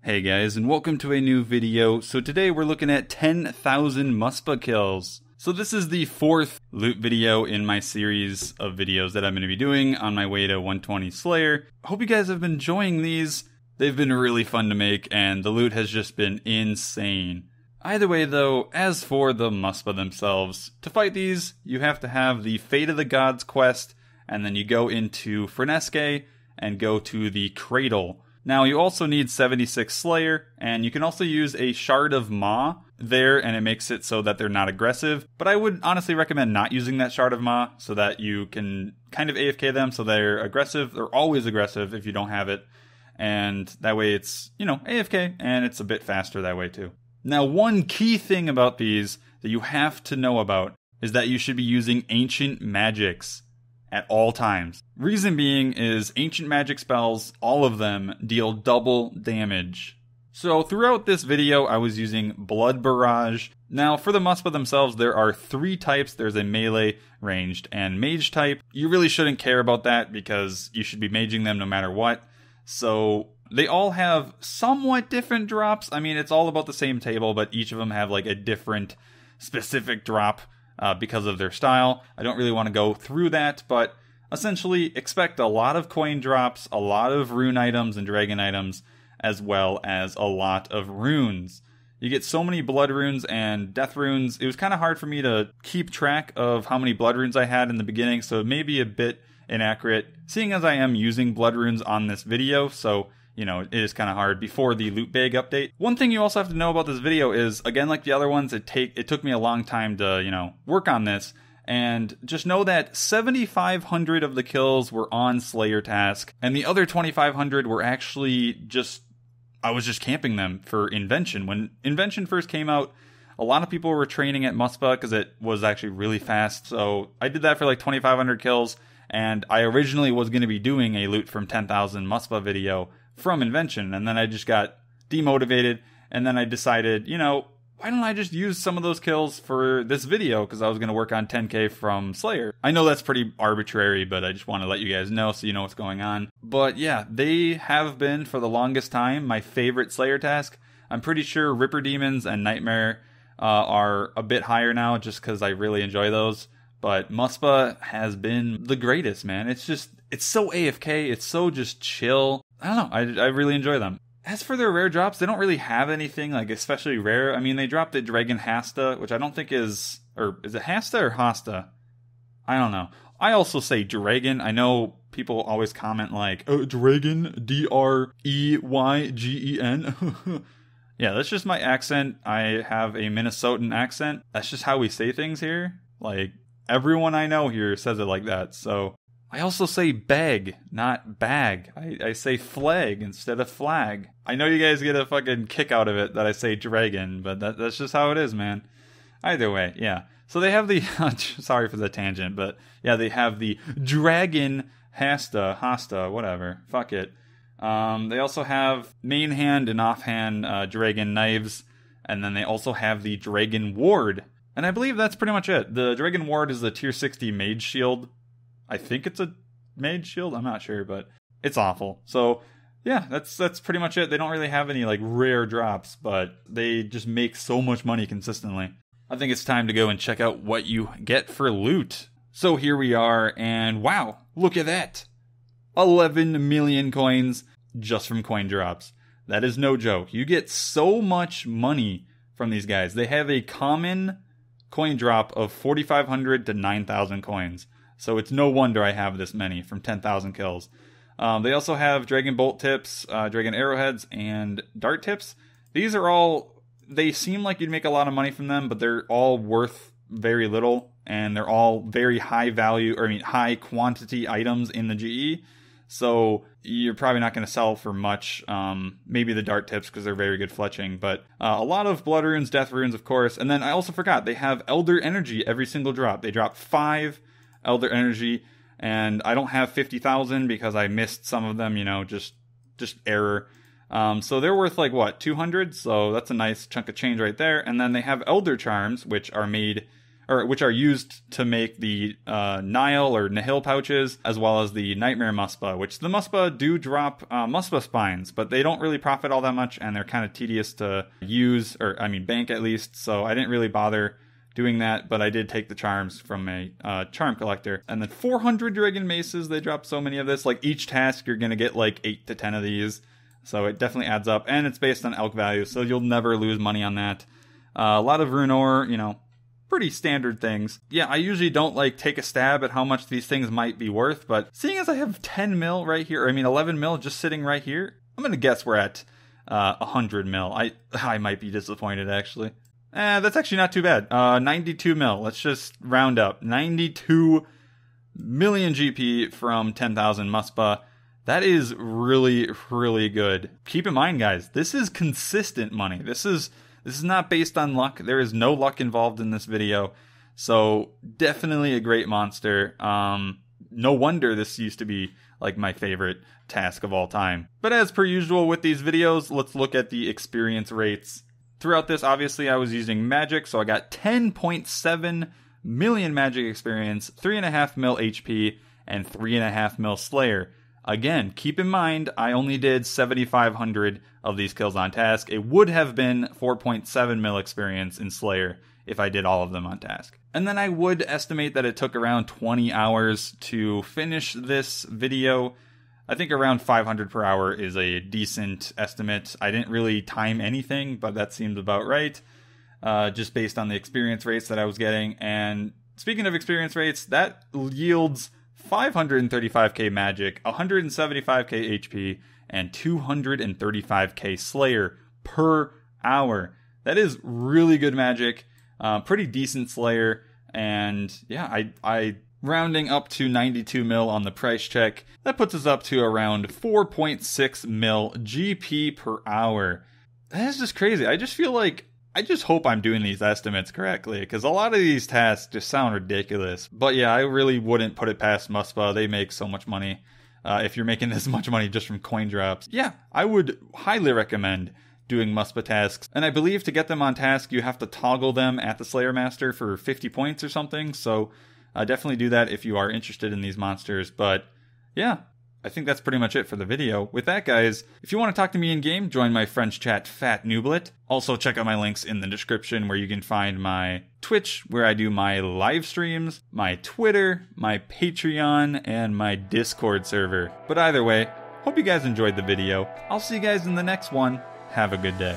Hey guys, and welcome to a new video. So today we're looking at 10,000 Muspah kills. So this is the fourth loot video in my series of videos that I'm going to be doing on my way to 120 Slayer. Hope you guys have been enjoying these. They've been really fun to make, and the loot has just been insane. Either way though, as for the Muspah themselves, to fight these, you have to have the Fate of the Gods quest, and then you go into Runescape and go to the Cradle. Now, you also need 76 Slayer, and you can also use a Shard of Ma there, and it makes it so that they're not aggressive. But I would honestly recommend not using that Shard of Ma, so that you can kind of AFK them so they're aggressive. They're always aggressive if you don't have it. And that way it's, AFK, and it's a bit faster that way too. Now, one key thing about these that you have to know about is that you should be using Ancient Magics at all times. Reason being is ancient magic spells, all of them, deal double damage. So throughout this video, I was using Blood Barrage. Now for the Muspah themselves, there are three types. There's a melee, ranged, and mage type. You really shouldn't care about that because you should be maging them no matter what. So they all have somewhat different drops. I mean, it's all about the same table, but each of them have like a different specific drop because of their style. I don't really want to go through that, but essentially expect a lot of coin drops, a lot of rune items and dragon items, as well as a lot of runes. You get so many blood runes and death runes. It was kind of hard for me to keep track of how many blood runes I had in the beginning, so it may be a bit inaccurate, seeing as I am using blood runes on this video, so it is kind of hard before the loot bag update. One thing you also have to know about this video is, again, like the other ones, it took me a long time to, work on this. And just know that 7,500 of the kills were on Slayer task, and the other 2,500 were actually I was just camping them for Invention. When Invention first came out, a lot of people were training at Muspah because it was actually really fast. So I did that for like 2,500 kills, and I originally was going to be doing a loot from 10,000 Muspah video from Invention, and then I just got demotivated, and then I decided, why don't I just use some of those kills for this video, because I was going to work on 10k from Slayer. I know that's pretty arbitrary, but I just want to let you guys know so you know what's going on. But yeah, they have been, for the longest time, my favorite Slayer task. I'm pretty sure Ripper Demons and Nightmare are a bit higher now, just because I really enjoy those. But Muspah has been the greatest, man. It's so AFK, it's so just chill. I don't know, I really enjoy them. As for their rare drops, they don't really have anything, like, especially rare. I mean, they dropped the Dragon Hasta, which I don't think is it Hasta or Hasta? I don't know. I also say Dragon. I know people always comment like, oh, Dragon, D-R-E-Y-G-E-N. Yeah, that's just my accent. I have a Minnesotan accent. That's just how we say things here. Like, everyone I know here says it like that, so I also say bag, not bag. I say flag instead of flag. I know you guys get a fucking kick out of it that I say dragon, but that's just how it is, man. Either way, yeah. So they have the, sorry for the tangent, but yeah, they have the Dragon Hasta, whatever. Fuck it. They also have main hand and offhand dragon knives, and then they also have the Dragon Ward. And I believe that's pretty much it. The Dragon Ward is the tier 60 mage shield. I think it's a mage shield. I'm not sure, but it's awful. So yeah, that's pretty much it. They don't really have any like rare drops, but they just make so much money consistently. I think it's time to go and check out what you get for loot. So here we are, and wow, look at that. 11 million coins just from coin drops. That is no joke. You get so much money from these guys. They have a common coin drop of 4,500 to 9,000 coins. So it's no wonder I have this many from 10,000 kills. They also have Dragon Bolt tips, Dragon Arrowheads, and Dart tips. These are all, they seem like you'd make a lot of money from them, but they're all worth very little, and they're all very high value, high quantity items in the GE. So you're probably not going to sell for much. Maybe the Dart tips because they're very good fletching, but a lot of Blood Runes, Death Runes, of course. And then I also forgot, they have Elder Energy every single drop. They drop 5 Elder Energy, and I don't have 50,000 because I missed some of them, just error. So they're worth like what, 200? So that's a nice chunk of change right there. And then they have Elder Charms, which are made or which are used to make the Nile or Nihil pouches, as well as the Nightmare Muspah, which the Muspah do drop Muspah spines, but they don't really profit all that much, and they're kind of tedious to use, or I mean bank at least, so I didn't really bother doing that, but I did take the charms from a charm collector. And then 400 Dragon Maces, they drop so many of this. Like each task, you're going to get like 8 to 10 of these. So it definitely adds up. And it's based on elk value, so you'll never lose money on that. A lot of rune ore, you know, pretty standard things. Yeah, I usually don't like take a stab at how much these things might be worth, but seeing as I have 10 mil right here, or I mean 11 mil just sitting right here, I'm going to guess we're at 100 mil. I might be disappointed actually. That's actually not too bad. 92 mil. Let's just round up. 92 million GP from 10,000 Muspah. That is really, really good. Keep in mind, guys, this is consistent money. This is not based on luck. There is no luck involved in this video. So definitely a great monster. No wonder this used to be like my favorite task of all time. But as per usual with these videos, let's look at the experience rates. Throughout this, obviously, I was using magic, so I got 10.7 million magic experience, 3.5 mil HP, and 3.5 mil Slayer. Again, keep in mind, I only did 7,500 of these kills on task. It would have been 4.7 mil experience in Slayer if I did all of them on task. And then I would estimate that it took around 20 hours to finish this video. I think around 500 per hour is a decent estimate. I didn't really time anything, but that seemed about right, just based on the experience rates that I was getting. And speaking of experience rates, that yields 535k magic, 175k HP, and 235k Slayer per hour. That is really good magic, pretty decent Slayer, and yeah, I rounding up to 92 mil on the price check, that puts us up to around 4.6 mil GP per hour. That is just crazy. I just feel like, I just hope I'm doing these estimates correctly, because a lot of these tasks just sound ridiculous. But yeah, I really wouldn't put it past Muspah. They make so much money. If you're making this much money just from coin drops. Yeah, I would highly recommend doing Muspah tasks. And I believe to get them on task, you have to toggle them at the Slayer Master for 50 points or something. So definitely do that if you are interested in these monsters. But yeah, I think that's pretty much it for the video. With that, guys, if you want to talk to me in-game, join my French chat, fatnooblet. Also, check out my links in the description where you can find my Twitch, where I do my live streams, my Twitter, my Patreon, and my Discord server. But either way, hope you guys enjoyed the video. I'll see you guys in the next one. Have a good day.